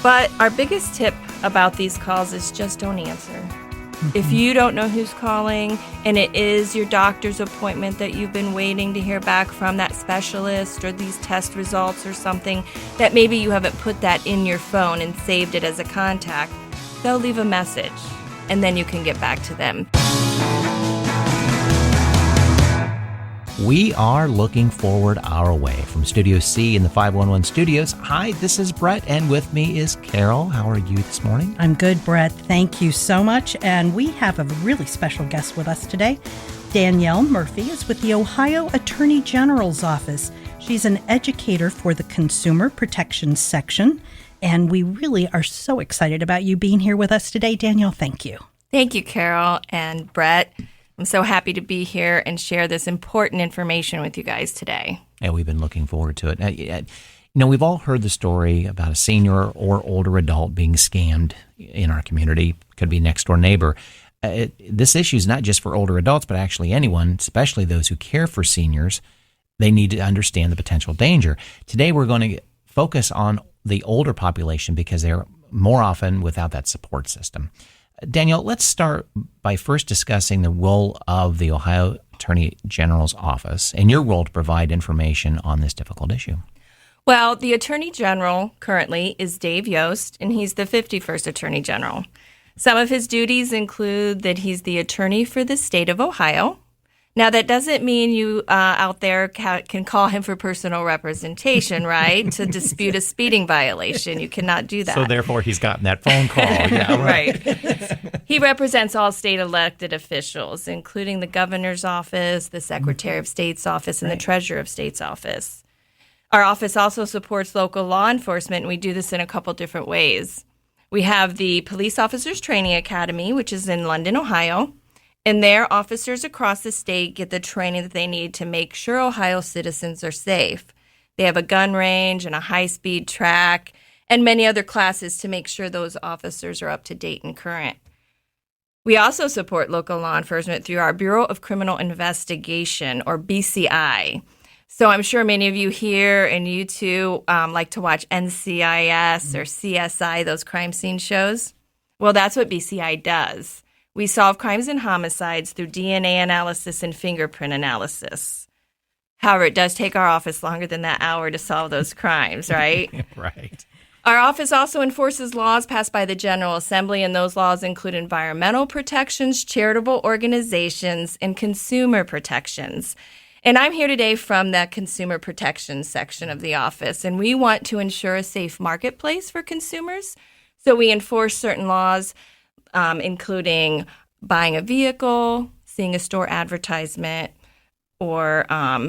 But our biggest tip about these calls is just don't answer. If you don't know who's calling and it is your doctor's appointment that you've been waiting to hear back from, that specialist or these test results or something, that maybe you haven't put that in your phone and saved it as a contact, they'll leave a message and then you can get back to them. We are looking forward our way from Studio C in the 511 studios. Hi, this is Brett, and with me is Carol. How are you this morning? I'm good, Brett. Thank you so much. And we have a really special guest with us today. Danielle Murphy is with the Ohio Attorney General's office. She's an educator for the Consumer Protection Section, and we really are so excited about you being here with us today. Danielle, thank you. Thank you, Carol and Brett. I'm so happy to be here and share this important information with you guys today. Yeah, we've been looking forward to it. We've all heard the story about a senior or older adult being scammed in our community. Could be next door neighbor. This issue is not just for older adults, but actually anyone, especially those who care for seniors. They need to understand the potential danger. Today, we're going to focus on the older population because they're more often without that support system. Danielle, let's start by first discussing the role of the Ohio Attorney General's office and your role to provide information on this difficult issue. Well, the Attorney General currently is Dave Yost, and he's the 51st Attorney General. Some of his duties include that he's the attorney for the state of Ohio. Now, that doesn't mean you out there can call him for personal representation, right, to dispute a speeding violation. You cannot do that. So, therefore, he's gotten that phone call. Yeah, right. He represents all state elected officials, including the governor's office, the secretary of state's office, and the treasurer of state's office. Our office also supports local law enforcement, and we do this in a couple different ways. We have the Police Officers Training Academy, which is in London, Ohio. And there, officers across the state get the training that they need to make sure Ohio citizens are safe. They have a gun range and a high-speed track and many other classes to make sure those officers are up to date and current. We also support local law enforcement through our Bureau of Criminal Investigation, or BCI. So I'm sure many of you here and you too like to watch NCIS or CSI, those crime scene shows. Well, that's what BCI does. We solve crimes and homicides through DNA analysis and fingerprint analysis. However, it does take our office longer than that hour to solve those crimes, right? Right. Our office also enforces laws passed by the General Assembly, and those laws include environmental protections, charitable organizations, and consumer protections. And I'm here today from the Consumer Protection section of the office, and we want to ensure a safe marketplace for consumers. So we enforce certain laws, including buying a vehicle, seeing a store advertisement, or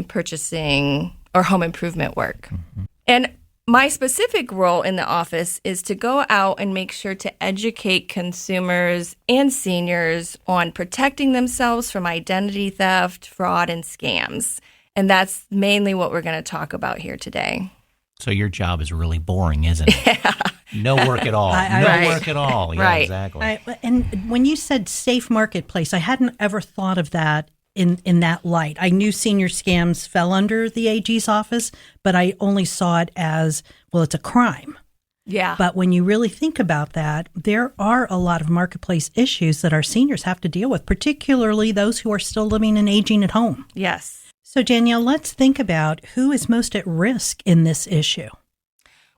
purchasing or home improvement work. Mm-hmm. And my specific role in the office is to go out and make sure to educate consumers and seniors on protecting themselves from identity theft, fraud, and scams. And that's mainly what we're going to talk about here today. So your job is really boring, isn't it? Yeah. No work at all. Work at all. Yeah, right. Exactly. And when you said safe marketplace, I hadn't ever thought of that in that light. I knew senior scams fell under the AG's office, but I only saw it as, well, it's a crime. Yeah. But when you really think about that, there are a lot of marketplace issues that our seniors have to deal with, particularly those who are still living and aging at home. Yes. So, Danielle, let's think about who is most at risk in this issue.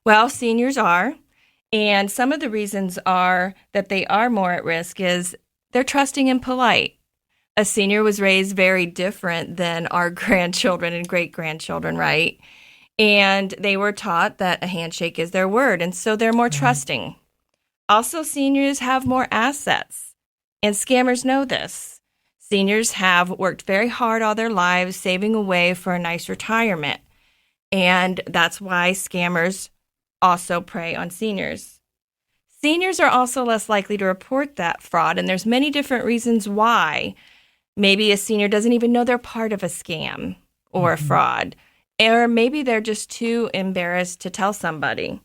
Well, seniors are. And some of the reasons are that they are more at risk is they're trusting and polite. A senior was raised very different than our grandchildren and great-grandchildren, right? And they were taught that a handshake is their word, and so they're more trusting. Also, seniors have more assets, and scammers know this. Seniors have worked very hard all their lives, saving away for a nice retirement, and that's why scammers also prey on seniors. Seniors are also less likely to report that fraud, and there's many different reasons why. Maybe a senior doesn't even know they're part of a scam or a fraud, or maybe they're just too embarrassed to tell somebody.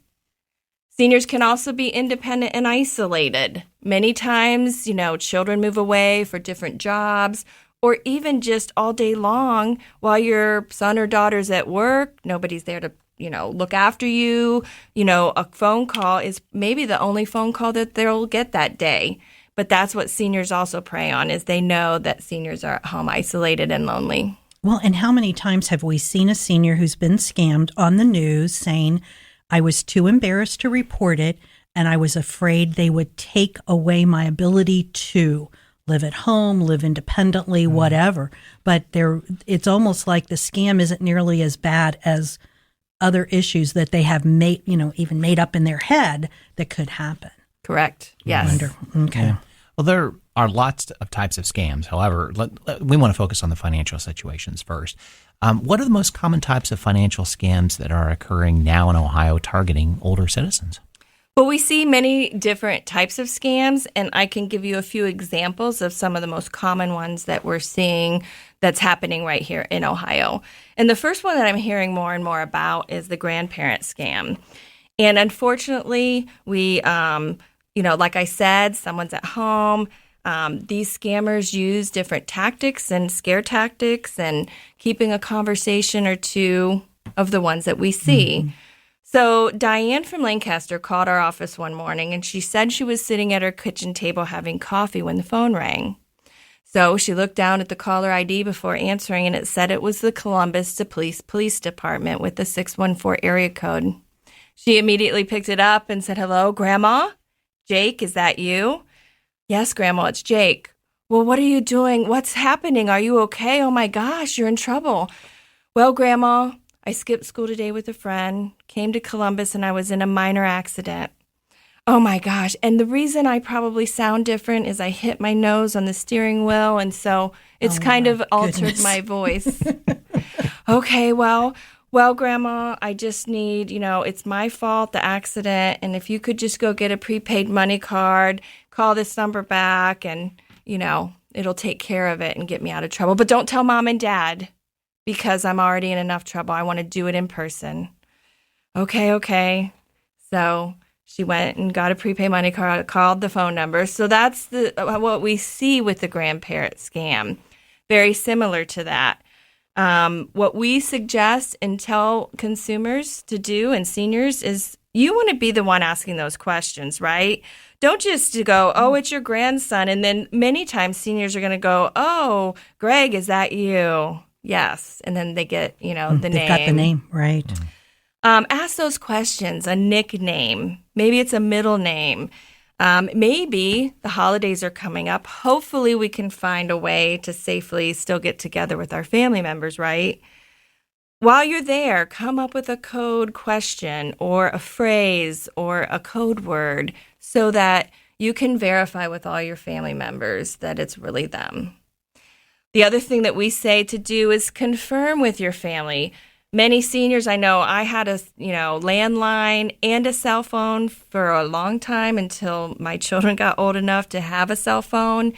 Seniors can also be independent and isolated. Many times, children move away for different jobs, or even just all day long while your son or daughter's at work, nobody's there to look after you. A phone call is maybe the only phone call that they'll get that day. But that's what seniors also prey on, is they know that seniors are at home isolated and lonely. Well, and how many times have we seen a senior who's been scammed on the news saying, I was too embarrassed to report it, and I was afraid they would take away my ability to live at home, live independently, whatever. But it's almost like the scam isn't nearly as bad as other issues that they have even made up in their head that could happen. Correct. Yes. Okay. Yeah. Well, there are lots of types of scams. However, we want to focus on the financial situations first. What are the most common types of financial scams that are occurring now in Ohio targeting older citizens? Well, we see many different types of scams, and I can give you a few examples of some of the most common ones that we're seeing that's happening right here in Ohio. And the first one that I'm hearing more and more about is the grandparent scam. And unfortunately, we like I said, someone's at home. These scammers use different tactics and scare tactics and keeping a conversation or two of the ones that we see. Mm-hmm. So Diane from Lancaster called our office one morning, and she said she was sitting at her kitchen table having coffee when the phone rang. So she looked down at the caller ID before answering, and it said it was the Columbus Police Department with the 614 area code. She immediately picked it up and said, "Hello, Grandma? Jake, is that you?" "Yes, Grandma, it's Jake." "Well, what are you doing? What's happening? Are you okay? Oh my gosh, you're in trouble." "Well, Grandma, I skipped school today with a friend, came to Columbus, and I was in a minor accident." "Oh my gosh. And the reason I probably sound different is I hit my nose on the steering wheel, and so it's kind of altered my voice." "Okay, well, Grandma, I just need, it's my fault, the accident, and if you could just go get a prepaid money card, call this number back, and, it'll take care of it and get me out of trouble. But don't tell Mom and Dad, because I'm already in enough trouble. I want to do it in person." Okay. So she went and got a prepaid money card, called the phone number. So that's what we see with the grandparent scam. Very similar to that. What we suggest and tell consumers to do and seniors is you want to be the one asking those questions, right? Don't just go, "Oh, it's your grandson." And then many times seniors are going to go, "Oh, Greg, is that you?" "Yes." And then they get, the name. They've got the name, right. Ask those questions, a nickname. Maybe it's a middle name. Maybe the holidays are coming up. Hopefully we can find a way to safely still get together with our family members, right? While you're there, come up with a code question or a phrase or a code word so that you can verify with all your family members that it's really them. The other thing that we say to do is confirm with your family. Many seniors, I know, I had a landline and a cell phone for a long time until my children got old enough to have a cell phone.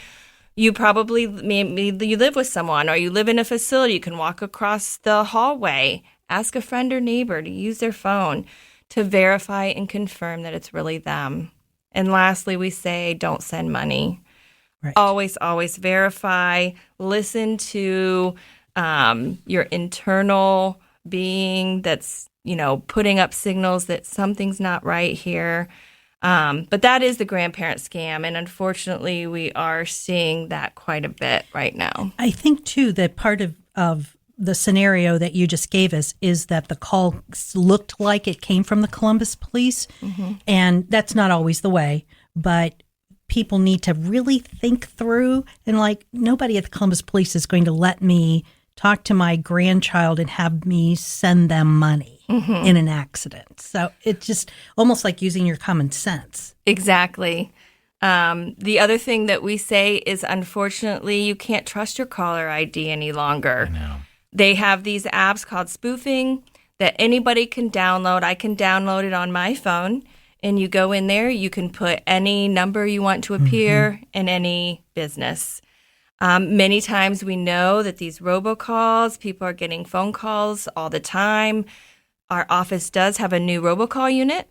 You probably, maybe you live with someone or you live in a facility. You can walk across the hallway, ask a friend or neighbor to use their phone to verify and confirm that it's really them. And lastly, we say don't send money. Right. Always verify. Listen to your internal being that's, putting up signals that something's not right here. But that is the grandparent scam. And unfortunately, we are seeing that quite a bit right now. I think, too, that part of the scenario that you just gave us is that the call looked like it came from the Columbus Police. Mm-hmm. And that's not always the way. But people need to really think through. And nobody at the Columbus Police is going to let me talk to my grandchild and have me send them money in an accident. So it's just almost like using your common sense. Exactly. The other thing that we say is, unfortunately, you can't trust your caller ID any longer. I know. They have these apps called Spoofing that anybody can download. I can download it on my phone, and you go in there. You can put any number you want to appear in any business. Many times we know that these robocalls, people are getting phone calls all the time. Our office does have a new robocall unit,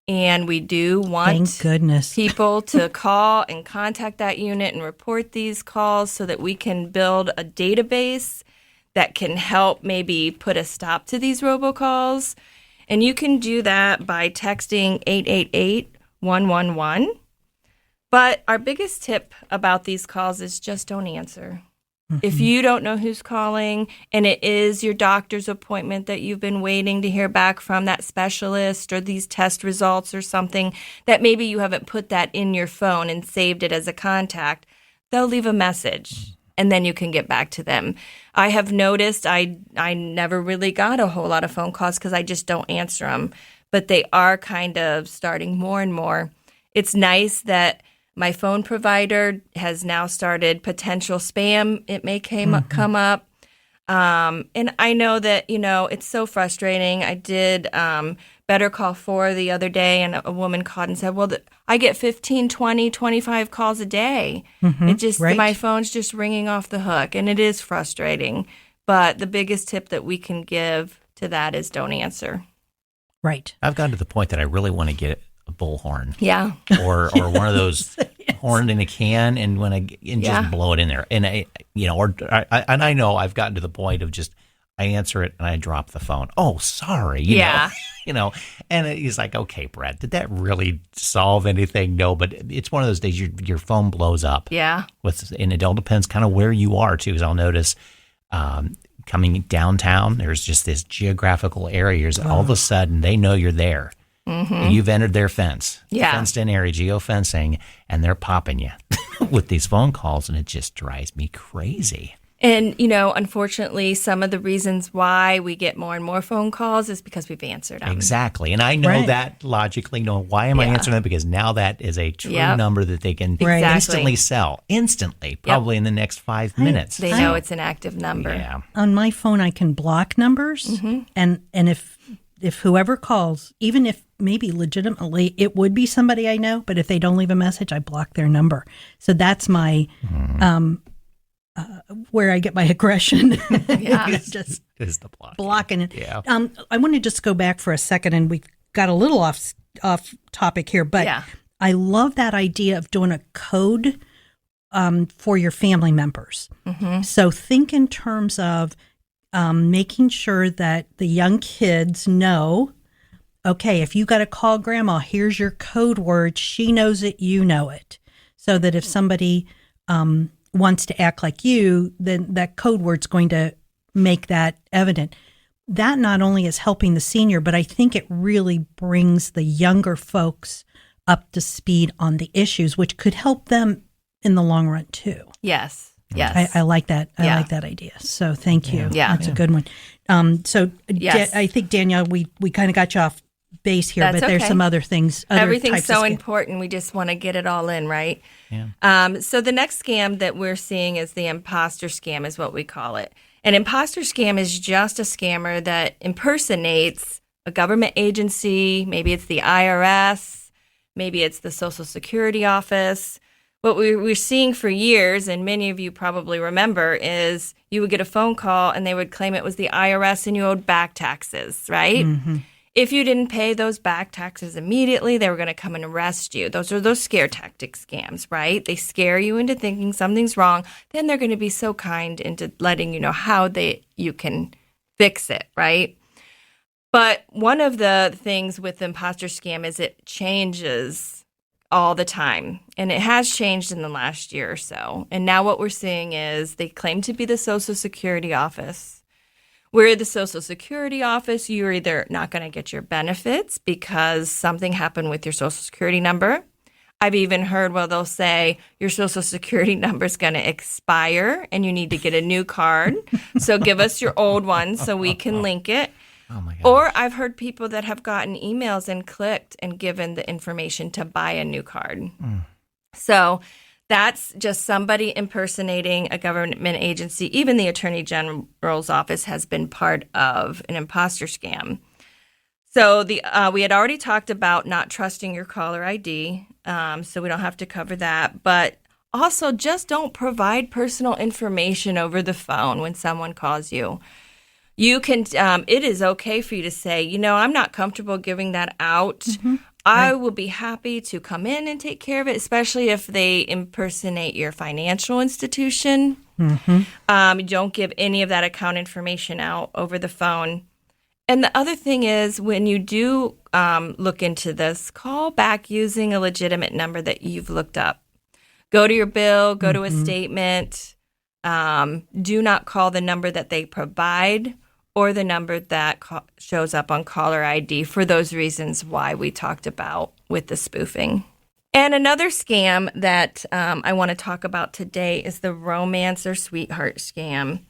and we do want Thank goodness. people to call and contact that unit and report these calls so that we can build a database that can help maybe put a stop to these robocalls. And you can do that by texting 888-111. But our biggest tip about these calls is just don't answer. If you don't know who's calling and it is your doctor's appointment that you've been waiting to hear back from, that specialist, or these test results or something that maybe you haven't put that in your phone and saved it as a contact, they'll leave a message and then you can get back to them. I have noticed I never really got a whole lot of phone calls because I just don't answer them, but they are kind of starting more and more. It's nice that my phone provider has now started potential spam. It may come up. And I know that, it's so frustrating. I did Better Call 4 the other day, and a woman called and said, well, I get 15, 20, 25 calls a day. It just, my phone's just ringing off the hook, and it is frustrating. But the biggest tip that we can give to that is don't answer. Right. I've gotten to the point that I really want to get a bullhorn. Yeah. Or one of those horn in a can and just blow it in there. And I know I've gotten to the point of just, I answer it and I drop the phone. Oh, sorry. You know, and he's like, okay, Brad, did that really solve anything? No, but it's one of those days your phone blows up. Yeah. And it all depends kind of where you are too, because I'll notice, coming downtown, there's just this geographical areas. All of a sudden they know you're there. Mm-hmm. You've entered their fence, fenced-in area, geofencing, and they're popping you with these phone calls, and it just drives me crazy. And, unfortunately, some of the reasons why we get more and more phone calls is because we've answered them. Exactly. And I know that logically. Why am I answering them? Because now that is a true number that they can instantly sell. Instantly, probably in the next 5 minutes. They know it's an active number. Yeah. On my phone, I can block numbers, and if whoever calls, even if maybe legitimately it would be somebody I know, but if they don't leave a message, I block their number. So that's my where I get my aggression. Just is the blocking it. Yeah. I want to just go back for a second, and we've got a little off topic here, but I love that idea of doing a code for your family members. Mm-hmm. So think in terms of making sure that the young kids know, okay, if you got to call grandma, here's your code word. She knows it, you know it. So that if somebody wants to act like you, then that code word's going to make that evident. That not only is helping the senior, but I think it really brings the younger folks up to speed on the issues, which could help them in the long run too. Yes. Yes. I like that. I like that idea. So thank you. Yeah. That's a good one. I think, Danielle, we kind of got you off base here, but there's some other things. Everything's so important. We just want to get it all in, right? Yeah. So the next scam that we're seeing is the imposter scam is what we call it. An imposter scam is just a scammer that impersonates a government agency. Maybe it's the IRS. Maybe it's the Social Security office. What we're seeing for years, and many of you probably remember, is you would get a phone call and they would claim it was the IRS and you owed back taxes, right? Mm-hmm. If you didn't pay those back taxes immediately, they were going to come and arrest you. Those are those scare tactic scams, right? They scare you into thinking something's wrong. Then they're going to be so kind into letting you know how you can fix it, right? But one of the things with the imposter scam is it changes all the time. And it has changed in the last year or so. And now what we're seeing is they claim to be the Social Security office. We're the Social Security office. You're either not going to get your benefits because something happened with your Social Security number. I've even heard they'll say your Social Security number is going to expire and you need to get a new card. So give us your old one so we can link it. Oh my gosh. Or I've heard people that have gotten emails and clicked and given the information to buy a new card. So that's just somebody impersonating a government agency. Even the Attorney General's office has been part of an imposter scam. So we had already talked about not trusting your caller ID, so we don't have to cover that. But also just don't provide personal information over the phone when someone calls you. You can. It is okay for you to say, I'm not comfortable giving that out. Mm-hmm. I will be happy to come in and take care of it, especially if they impersonate your financial institution. Mm-hmm. Don't give any of that account information out over the phone. And the other thing is, when you do look into this, call back using a legitimate number that you've looked up. Go to your bill, go to a statement. Do not call the number that they provide or the number that shows up on caller ID for those reasons why we talked about with the spoofing. And another scam that I want to talk about today is the romance or sweetheart scam.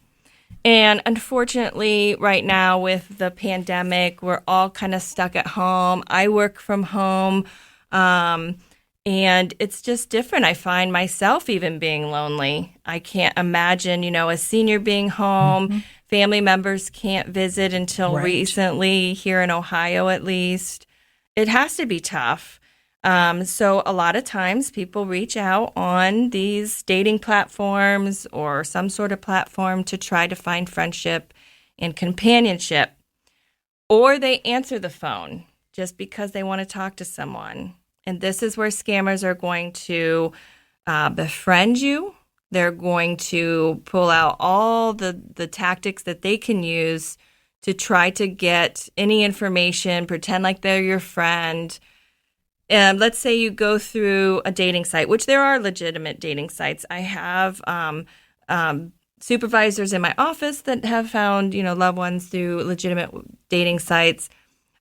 And unfortunately, right now with the pandemic, we're all kind of stuck at home. I work from home, and it's just different. I find myself even being lonely. I can't imagine, a senior being home. Family members can't visit until recently, here in Ohio at least. It has to be tough. So a lot of times people reach out on these dating platforms or some sort of platform to try to find friendship and companionship. Or they answer the phone just because they want to talk to someone. And this is where scammers are going to befriend you. They're going to pull out all the tactics that they can use to try to get any information, pretend like they're your friend. Let's say you go through a dating site, which there are legitimate dating sites. I have supervisors in my office that have found, loved ones through legitimate dating sites.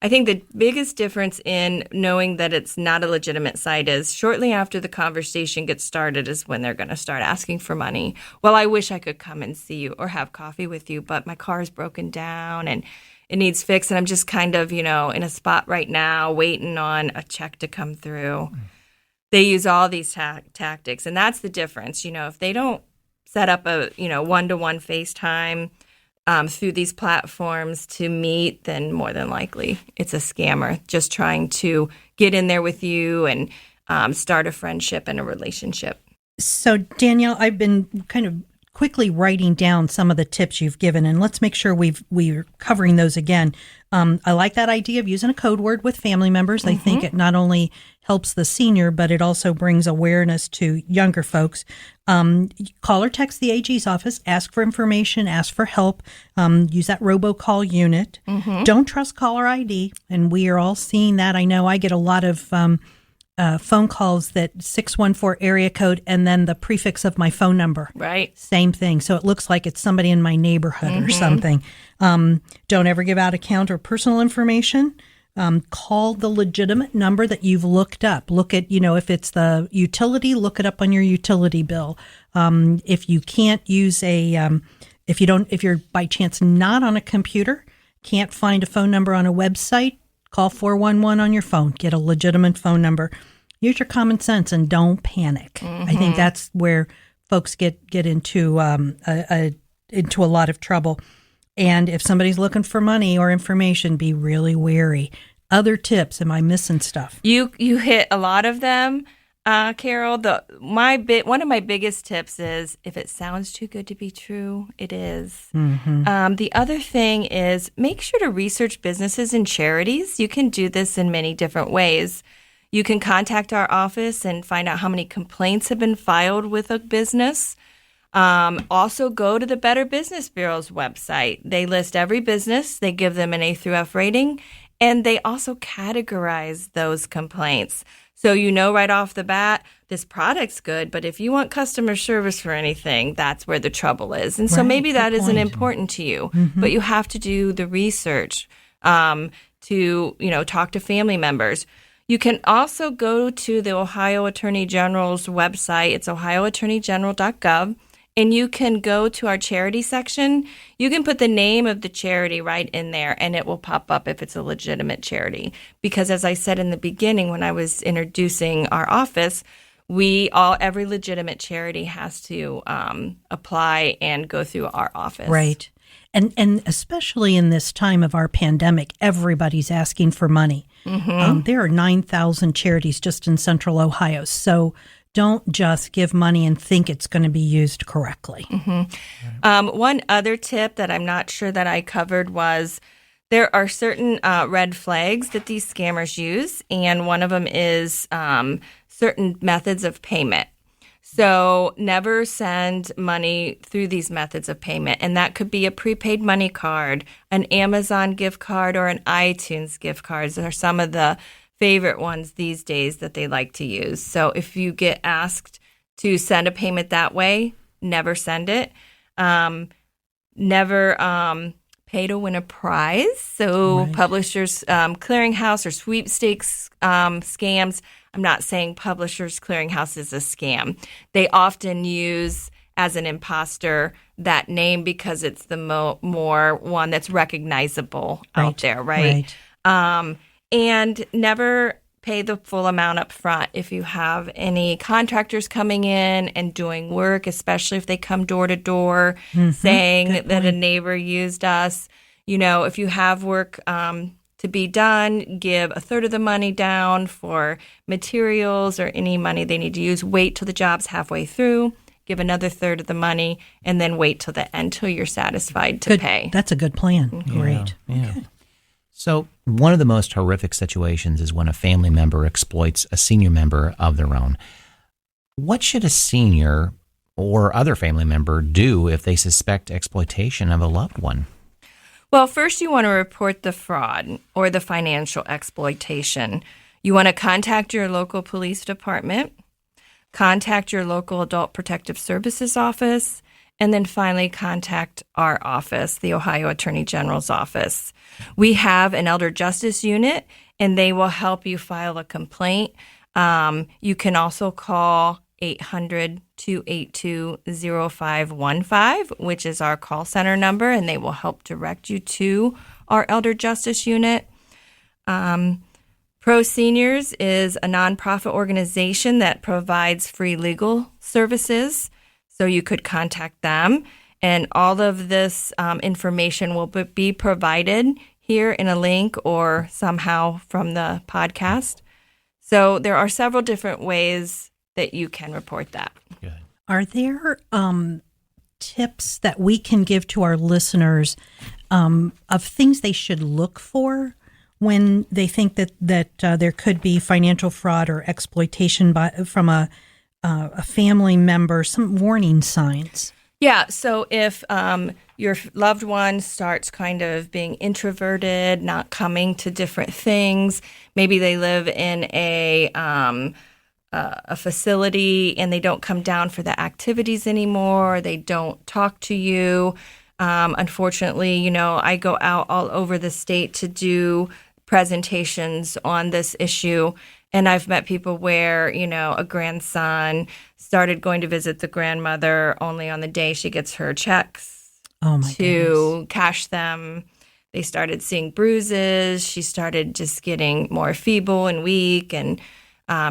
I think the biggest difference in knowing that it's not a legitimate site is shortly after the conversation gets started is when they're going to start asking for money. Well, I wish I could come and see you or have coffee with you, but my car is broken down and it needs fixed, and I'm just kind of, in a spot right now waiting on a check to come through. They use all these tactics, and that's the difference. If they don't set up a, one-to-one FaceTime through these platforms to meet, then more than likely it's a scammer just trying to get in there with you and start a friendship and a relationship. So, Danielle, I've been kind of quickly writing down some of the tips you've given, and let's make sure we're covering those again. I like that idea of using a code word with family members. I think it not only helps the senior, but it also brings awareness to younger folks. Call or text the AG's office, ask for information, ask for help, use that robocall unit. Don't trust caller ID, and we are all seeing that. I know I get a lot of phone calls that 614 area code and then the prefix of my phone number. Right. Same thing. So it looks like it's somebody in my neighborhood or something. Don't ever give out account or personal information. Call the legitimate number that you've looked up. Look at, if it's the utility, look it up on your utility bill. If you can't use if you're by chance not on a computer, can't find a phone number on a website, call 411 on your phone. Get a legitimate phone number. Use your common sense and don't panic. I think that's where folks get into into a lot of trouble. And if somebody's looking for money or information, be really wary. Other tips? Am I missing stuff? You hit a lot of them, Carol. One of my biggest tips is if it sounds too good to be true, it is. The other thing is make sure to research businesses and charities. You can do this in many different ways. You can contact our office and find out how many complaints have been filed with a business. Also, go to the Better Business Bureau's website. They list every business. They give them an A through F rating, and they also categorize those complaints. So right off the bat, this product's good, but if you want customer service for anything, that's where the trouble is. And so maybe that isn't important to you, but you have to do the research to, talk to family members. You can also go to the Ohio Attorney General's website. It's ohioattorneygeneral.gov. And you can go to our charity section. You can put the name of the charity right in there, and it will pop up if it's a legitimate charity. Because as I said in the beginning when I was introducing our office, every legitimate charity has to apply and go through our office. Right. And especially in this time of our pandemic, everybody's asking for money. There are 9,000 charities just in Central Ohio. So don't just give money and think it's going to be used correctly. One other tip that I'm not sure that I covered was there are certain red flags that these scammers use, and one of them is certain methods of payment. So never send money through these methods of payment. And that could be a prepaid money card, an Amazon gift card, or an iTunes gift card. Those are some of the favorite ones these days that they like to use. So if you get asked to send a payment that way, never send it. Never pay to win a prize. So Publishers Clearinghouse or sweepstakes scams. I'm not saying Publishers Clearinghouse is a scam. They often use as an imposter that name because it's the more one that's recognizable out there, right? And never pay the full amount up front. If you have any contractors coming in and doing work, especially if they come door to door saying that a neighbor used us, if you have work to be done, give a third of the money down for materials or any money they need to use. Wait till the job's halfway through, give another third of the money, and then wait till the end till you're satisfied to pay. That's a good plan. Great. Yeah. Okay. So one of the most horrific situations is when a family member exploits a senior member of their own. What should a senior or other family member do if they suspect exploitation of a loved one? Well, first you want to report the fraud or the financial exploitation. You want to contact your local police department, contact your local Adult Protective Services office, and then finally contact our office, the Ohio Attorney General's office. We have an elder justice unit, and they will help you file a complaint. You can also call 800-282-0515, which is our call center number, and they will help direct you to our elder justice unit. Pro Seniors is a nonprofit organization that provides free legal services. So you could contact them, and all of this information will be provided here in a link or somehow from the podcast. So there are several different ways that you can report that. Good. Are there tips that we can give to our listeners of things they should look for when they think that there could be financial fraud or exploitation from a family member, some warning signs? Yeah, so if your loved one starts kind of being introverted, not coming to different things, maybe they live in a facility and they don't come down for the activities anymore, they don't talk to you. Unfortunately, I go out all over the state to do presentations on this issue. And I've met people where, a grandson started going to visit the grandmother only on the day she gets her checks to cash them. They started seeing bruises. She started just getting more feeble and weak and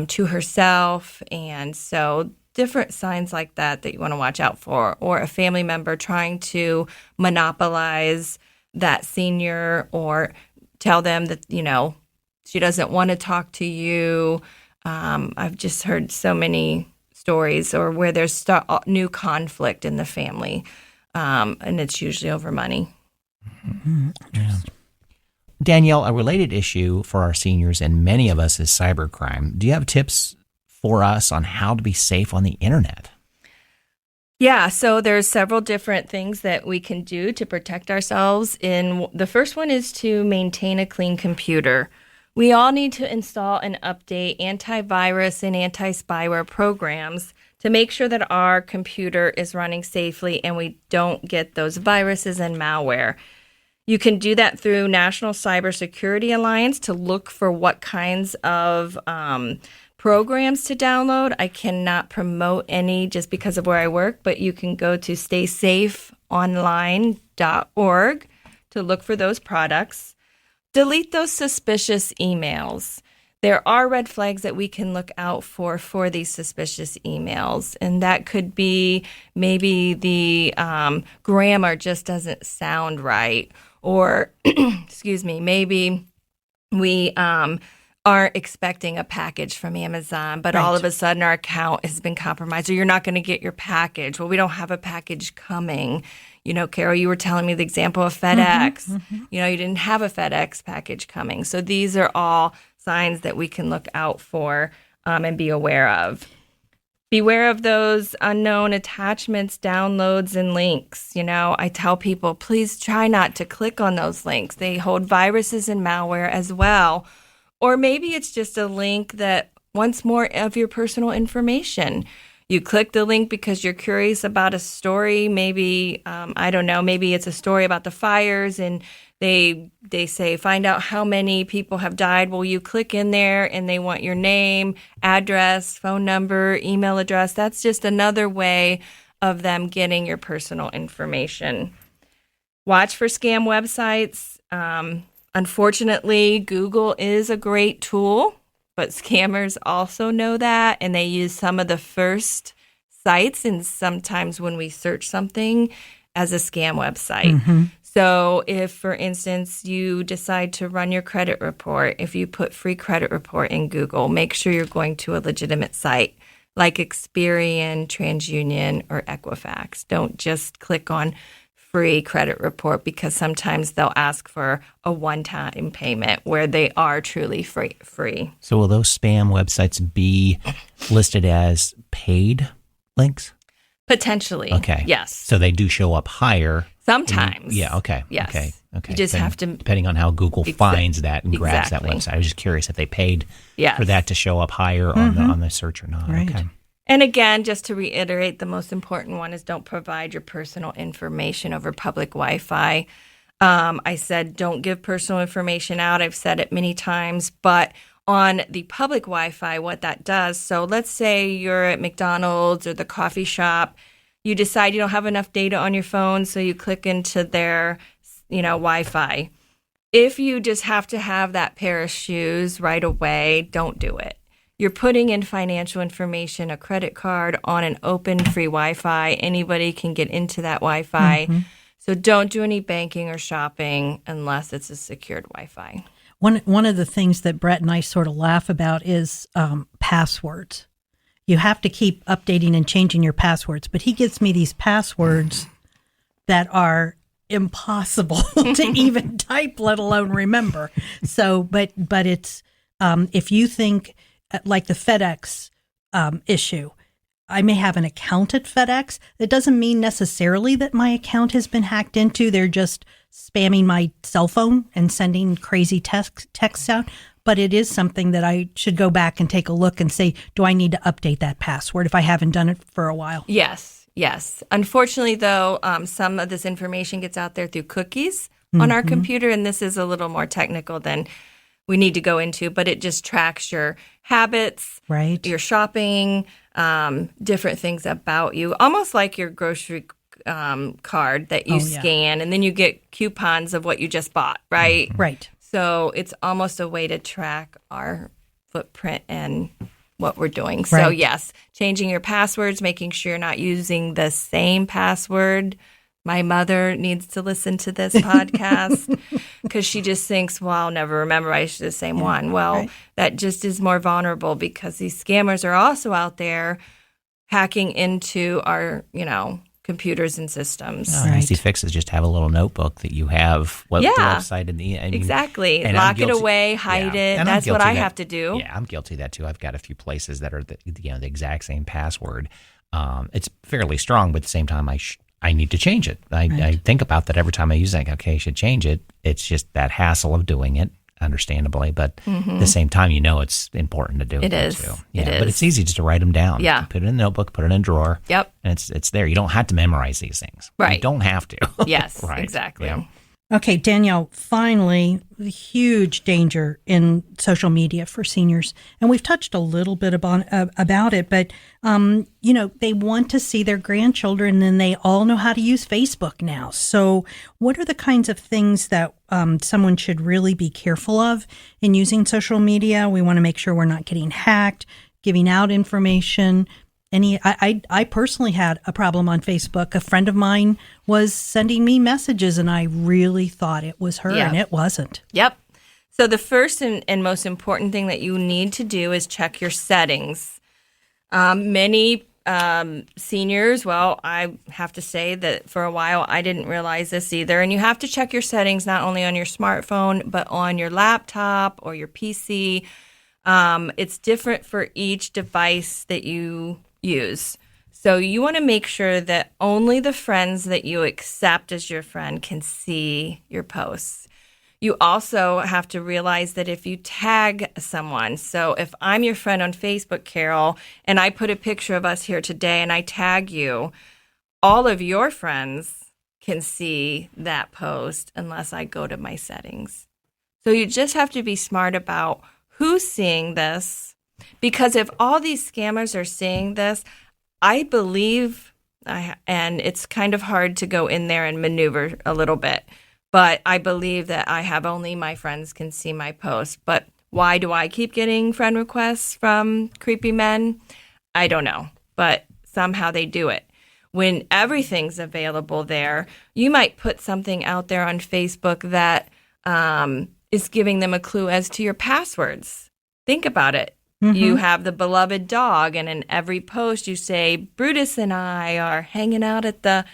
to herself. And so different signs like that you want to watch out for. Or a family member trying to monopolize that senior or tell them that, she doesn't want to talk to you. I've just heard so many stories or where there's new conflict in the family, and it's usually over money. Mm-hmm. Yeah. Danielle, a related issue for our seniors and many of us is cybercrime. Do you have tips for us on how to be safe on the internet? Yeah, so there's several different things that we can do to protect ourselves. The first one is to maintain a clean computer. We all need to install and update antivirus and anti-spyware programs to make sure that our computer is running safely and we don't get those viruses and malware. You can do that through National Cybersecurity Alliance to look for what kinds of programs to download. I cannot promote any just because of where I work, but you can go to staysafeonline.org to look for those products. Delete those suspicious emails. There are red flags that we can look out for these suspicious emails. And that could be maybe the grammar just doesn't sound right. Or, maybe we aren't expecting a package from Amazon, but all of a sudden our account has been compromised, or you're not going to get your package. Well, we don't have a package coming. Carol, you were telling me the example of FedEx. Mm-hmm. You didn't have a FedEx package coming. So these are all signs that we can look out for and be aware of. Beware of those unknown attachments, downloads, and links. I tell people, please try not to click on those links. They hold viruses and malware as well. Or maybe it's just a link that wants more of your personal information. You click the link because you're curious about a story. Maybe, I don't know, maybe it's a story about the fires and they say, find out how many people have died. Well, you click in there and they want your name, address, phone number, email address. That's just another way of them getting your personal information. Watch for scam websites. Unfortunately, Google is a great tool, but scammers also know that, and they use some of the first sites, and sometimes when we search something, as a scam website. Mm-hmm. So if, for instance, you decide to run your credit report, if you put free credit report in Google, make sure you're going to a legitimate site like Experian, TransUnion, or Equifax. Don't just click on free credit report because sometimes they'll ask for a one-time payment where they are truly free. So will those spam websites be listed as paid links? Potentially. Okay. Yes. So they do show up higher. Sometimes. Yeah. Okay. Yes. Okay. You just have to, depending on how Google finds that and grabs that website. I was just curious if they paid for that to show up higher on the search or not. Right. Okay. And again, just to reiterate, the most important one is don't provide your personal information over public Wi-Fi. I said don't give personal information out. I've said it many times, but on the public Wi-Fi, what that does, so let's say you're at McDonald's or the coffee shop, you decide you don't have enough data on your phone, so you click into their, Wi-Fi. If you just have to have that pair of shoes right away, don't do it. You're putting in financial information, a credit card on an open free Wi-Fi. Anybody can get into that Wi-Fi. Mm-hmm. So don't do any banking or shopping unless it's a secured Wi-Fi. One of the things that Brett and I sort of laugh about is passwords. You have to keep updating and changing your passwords, but he gives me these passwords that are impossible to even type, let alone remember. So, but it's if you think like the FedEx issue, I may have an account at FedEx. That doesn't mean necessarily that my account has been hacked into. They're just spamming my cell phone and sending crazy texts out. But it is something that I should go back and take a look and say, do I need to update that password if I haven't done it for a while? Yes. Unfortunately, though, some of this information gets out there through cookies on our computer, and this is a little more technical than we need to go into, but it just tracks your habits, right? Your shopping, different things about you, almost like your grocery card that you scan, and then you get coupons of what you just bought, right? Right. So it's almost a way to track our footprint and what we're doing. Right. So yes, changing your passwords, making sure you're not using the same password. My mother needs to listen to this podcast because she just thinks, well, I'll never remember. I use the same one. Well, that just is more vulnerable because these scammers are also out there hacking into our, computers and systems. An easy fix is just have a little notebook that you have the website and exactly. Lock it away, hide it. And that's what I have to do. Yeah, I'm guilty of that too. I've got a few places that are the exact same password. It's fairly strong, but at the same time, I need to change it. I think about that every time I use it. Okay, I should change it. It's just that hassle of doing it, understandably. But at the same time, it's important to do it. It is. Too. Yeah, but it's easy just to write them down. Yeah. Put it in a notebook, put it in a drawer. Yep. And it's there. You don't have to memorize these things. Right. You don't have to. Yes, right. Exactly. Yeah. Okay, Danielle, finally, the huge danger in social media for seniors. And we've touched a little bit about it, but, they want to see their grandchildren and they all know how to use Facebook now. So what are the kinds of things that someone should really be careful of in using social media? We want to make sure we're not getting hacked, giving out information. I personally had a problem on Facebook. A friend of mine was sending me messages, and I really thought it was her, and it wasn't. Yep. So the first and most important thing that you need to do is check your settings. Many seniors, I have to say that for a while I didn't realize this either. And you have to check your settings not only on your smartphone, but on your laptop or your PC. It's different for each device that you use. So you want to make sure that only the friends that you accept as your friend can see your posts. You also have to realize that if you tag someone, so if I'm your friend on Facebook, Carol, and I put a picture of us here today and I tag you, all of your friends can see that post unless I go to my settings. So you just have to be smart about who's seeing this, because if all these scammers are seeing this, I believe, and it's kind of hard to go in there and maneuver a little bit, but I believe that I have only my friends can see my posts. But why do I keep getting friend requests from creepy men? I don't know, but somehow they do it. When everything's available there, you might put something out there on Facebook that is giving them a clue as to your passwords. Think about it. Mm-hmm. You have the beloved dog, and in every post you say, Brutus and I are hanging out at that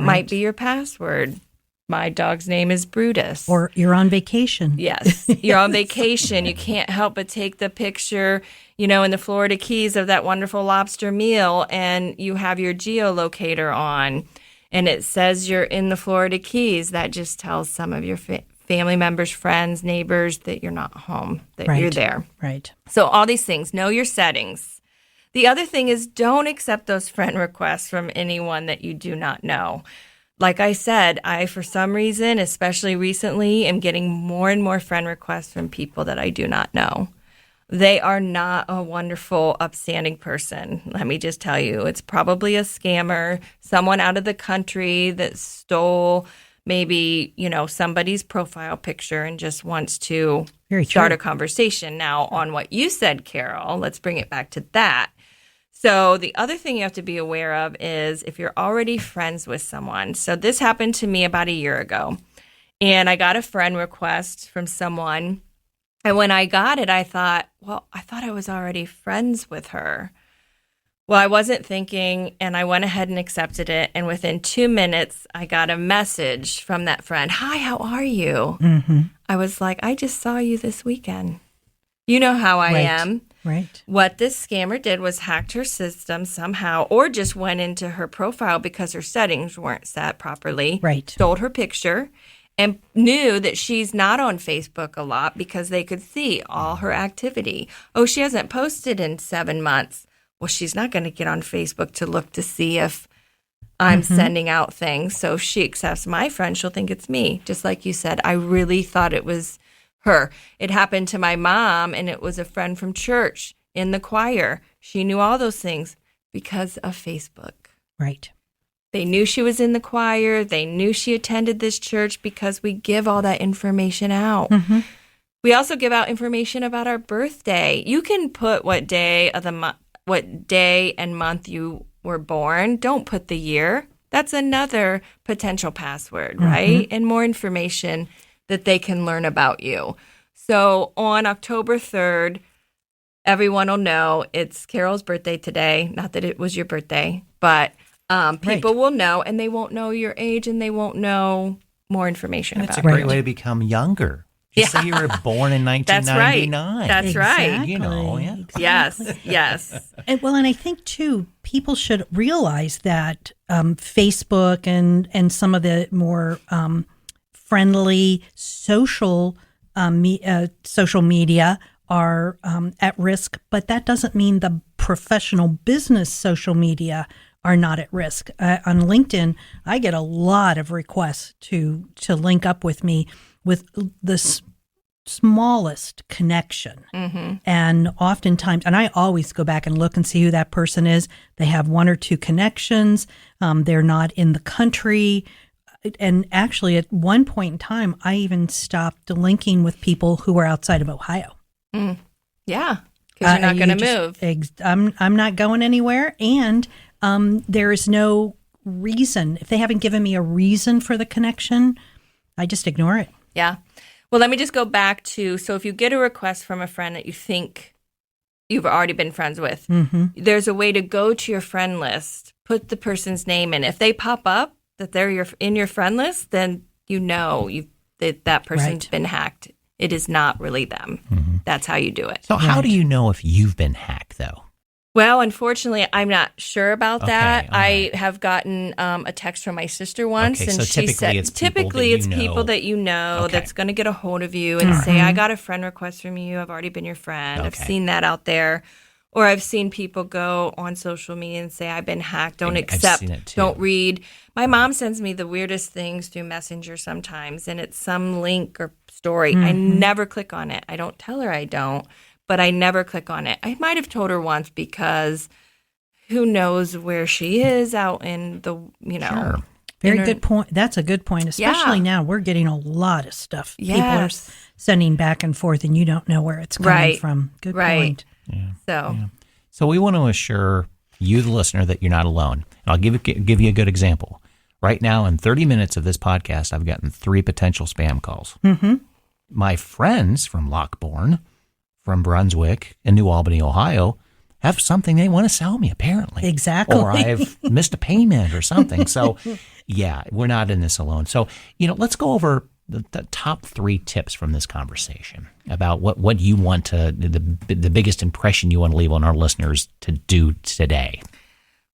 might be your password. My dog's name is Brutus. Or you're on vacation. Yes, you're on vacation. You can't help but take the picture, in the Florida Keys of that wonderful lobster meal, and you have your geolocator on, and it says you're in the Florida Keys. That just tells some of your family members, friends, neighbors that you're not home, that you're there. Right. So all these things, know your settings. The other thing is don't accept those friend requests from anyone that you do not know. Like I said, I, for some reason, especially recently, am getting more and more friend requests from people that I do not know. They are not a wonderful, upstanding person. Let me just tell you, it's probably a scammer, someone out of the country that stole maybe, somebody's profile picture and just wants to start a conversation. Now, on what you said, Carol, let's bring it back to that. So the other thing you have to be aware of is if you're already friends with someone. So this happened to me about a year ago, and I got a friend request from someone. And when I got it, I thought I was already friends with her. Well, I wasn't thinking, and I went ahead and accepted it. And within 2 minutes, I got a message from that friend. Hi, how are you? Mm-hmm. I was like, I just saw you this weekend. You know how I am. Right. What this scammer did was hacked her system somehow, or just went into her profile because her settings weren't set properly. Right. Stole her picture and knew that she's not on Facebook a lot because they could see all her activity. Oh, she hasn't posted in 7 months. Well, she's not going to get on Facebook to look to see if I'm sending out things. So if she accepts my friend, she'll think it's me. Just like you said, I really thought it was her. It happened to my mom, and it was a friend from church in the choir. She knew all those things because of Facebook. Right. They knew she was in the choir. They knew she attended this church because we give all that information out. Mm-hmm. We also give out information about our birthday. You can put what day and month you were born. Don't put the year. That's another potential password, right? And more information that they can learn about you. So on October 3rd, everyone will know it's Carol's birthday today. Not that it was your birthday, but people will know, and they won't know your age, and they won't know more information about you. It's a great way to become younger. Just say you were born in 1999. That's right. Yes. And I think, too, people should realize that Facebook and some of the more friendly social media are at risk, but that doesn't mean the professional business social media are not at risk. On LinkedIn, I get a lot of requests to link up with me with the smallest connection. And oftentimes, and I always go back and look and see who that person is. They have 1 or 2 connections. They're not in the country. And actually, at one point in time, I even stopped linking with people who were outside of Ohio. Yeah, because you're not going to move. I'm not going anywhere, and there is no reason. If they haven't given me a reason for the connection, I just ignore it. Yeah. Well, let me just go back to, so if you get a request from a friend that you think you've already been friends with, there's a way to go to your friend list, put the person's name in. If they pop up that they're in your friend list, then you know that person's been hacked. It is not really them. That's how you do it. So how do you know if you've been hacked, though? Well, unfortunately, I'm not sure about that. all right. I have gotten a text from my sister once, Okay, and so she said, it's people that you know Okay. that's going to get a hold of you and say, I got a friend request from you. I've already been your friend. I've Okay. seen that out there. Or I've seen people go on social media and say, I've been hacked. Don't I've accept. seen it too. Don't read. My mom sends me the weirdest things through Messenger sometimes, and it's some link or story. I never click on it. I don't tell her I don't, but I never click on it. I might have told her once because who knows where she is out in the, Sure. Very good point. That's a good point, especially now. We're getting a lot of stuff. Yes. People are sending back and forth, and you don't know where it's coming from. Good point. So we want to assure you, the listener, that you're not alone. And I'll give you a good example. Right now, in 30 minutes of this podcast, I've gotten 3 potential spam calls. Mm-hmm. My friends from Lockbourne, from Brunswick, and New Albany, Ohio, have something they want to sell me, apparently. Exactly. Or I've missed a payment or something. So, yeah, we're not in this alone. So, let's go over the top 3 tips from this conversation about what you want to, the biggest impression you want to leave on our listeners to do today.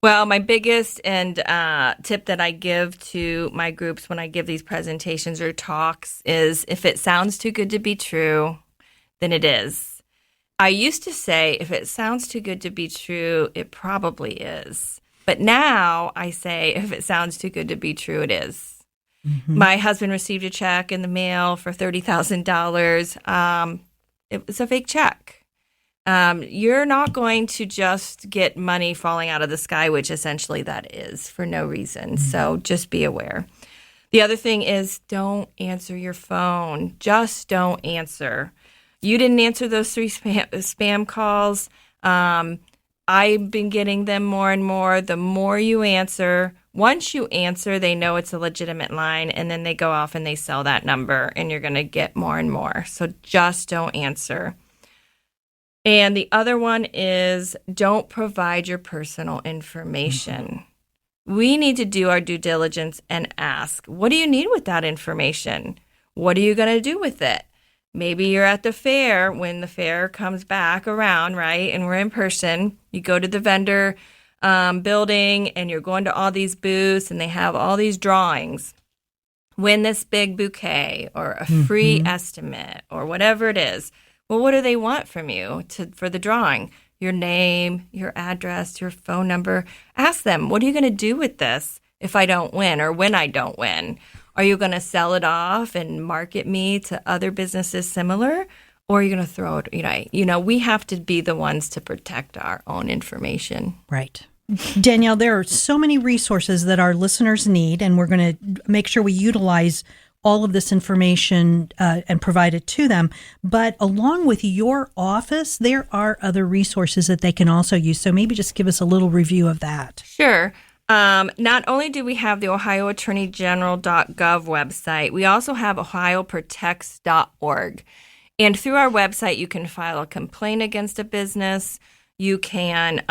Well, my biggest and tip that I give to my groups when I give these presentations or talks is if it sounds too good to be true, then it is. I used to say, if it sounds too good to be true, it probably is. But now I say, if it sounds too good to be true, it is. Mm-hmm. My husband received a check in the mail for $30,000. It was a fake check. You're not going to just get money falling out of the sky, which essentially that is for no reason. Mm-hmm. So just be aware. The other thing is don't answer your phone. Just don't answer. You didn't answer those 3 spam calls. I've been getting them more and more. The more you answer, once you answer, they know it's a legitimate line, and then they go off and they sell that number, and you're going to get more and more. So just don't answer. And the other one is don't provide your personal information. Mm-hmm. We need to do our due diligence and ask, what do you need with that information? What are you going to do with it? Maybe you're at the fair when the fair comes back around, right? And we're in person. You go to the vendor building and you're going to all these booths and they have all these drawings. Win this big bouquet or a free estimate or whatever it is. Well, what do they want from you for the drawing? Your name, your address, your phone number. Ask them, what are you going to do with this if I don't win or when I don't win? Are you going to sell it off and market me to other businesses similar? Or are you going to throw it? We have to be the ones to protect our own information. Right. Danielle, there are so many resources that our listeners need, and we're going to make sure we utilize all of this information and provide it to them. But along with your office, there are other resources that they can also use. So maybe just give us a little review of that. Sure. Not only do we have the OhioAttorneyGeneral.gov website, we also have OhioProtects.org. And through our website, you can file a complaint against a business. You can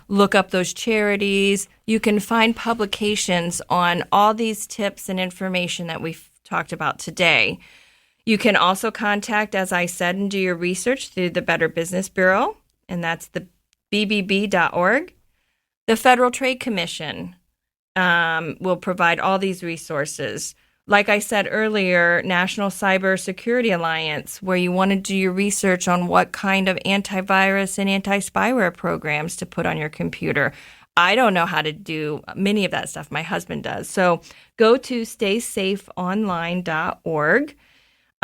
look up those charities. You can find publications on all these tips and information that we've talked about today. You can also contact, as I said, and do your research through the Better Business Bureau, and that's the bbb.org. The Federal Trade Commission will provide all these resources. Like I said earlier, National Cybersecurity Alliance, where you want to do your research on what kind of antivirus and anti-spyware programs to put on your computer. I don't know how to do many of that stuff. My husband does. So go to staysafeonline.org.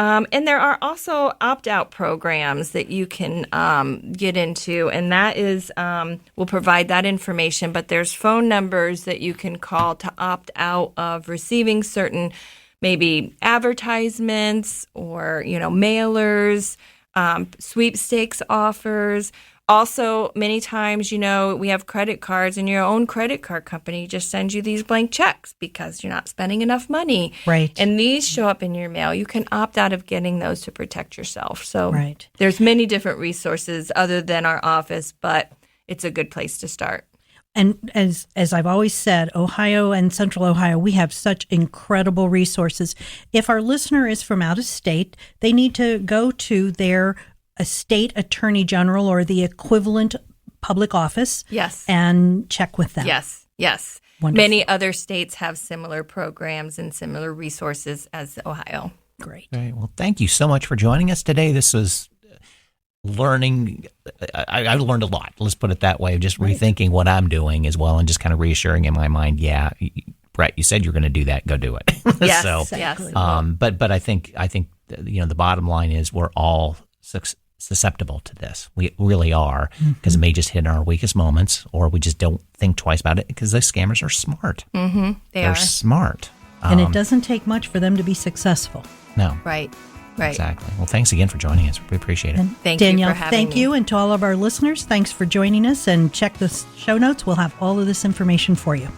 And there are also opt-out programs that you can get into, and that is will provide that information. But there's phone numbers that you can call to opt out of receiving certain maybe advertisements or mailers, sweepstakes offers. Also, many times, we have credit cards, and your own credit card company just sends you these blank checks because you're not spending enough money. Right. And these show up in your mail. You can opt out of getting those to protect yourself. So There's many different resources other than our office, but it's a good place to start. And as I've always said, Ohio and Central Ohio, we have such incredible resources. If our listener is from out of state, they need to go to their a state attorney general or the equivalent public office. Yes. And check with them. Yes. Yes. Wonderful. Many other states have similar programs and similar resources as Ohio. Great. All right. Well, thank you so much for joining us today. This was learning. I learned a lot. Let's put it that way. Just rethinking what I'm doing as well, and just kind of reassuring in my mind, yeah, Brett, you said you're going to do that. Go do it. Yes. So, Exactly. but I think the bottom line is we're all susceptible to this. We really are, because it may just hit our weakest moments, or we just don't think twice about it because those scammers are smart. Mm-hmm. They're smart. And it doesn't take much for them to be successful. No. Right. Exactly. Well, thanks again for joining us. We appreciate it. And Thank Danielle, you for having thank me. you. And to all of our listeners, thanks for joining us. And check the show notes. We'll have all of this information for you.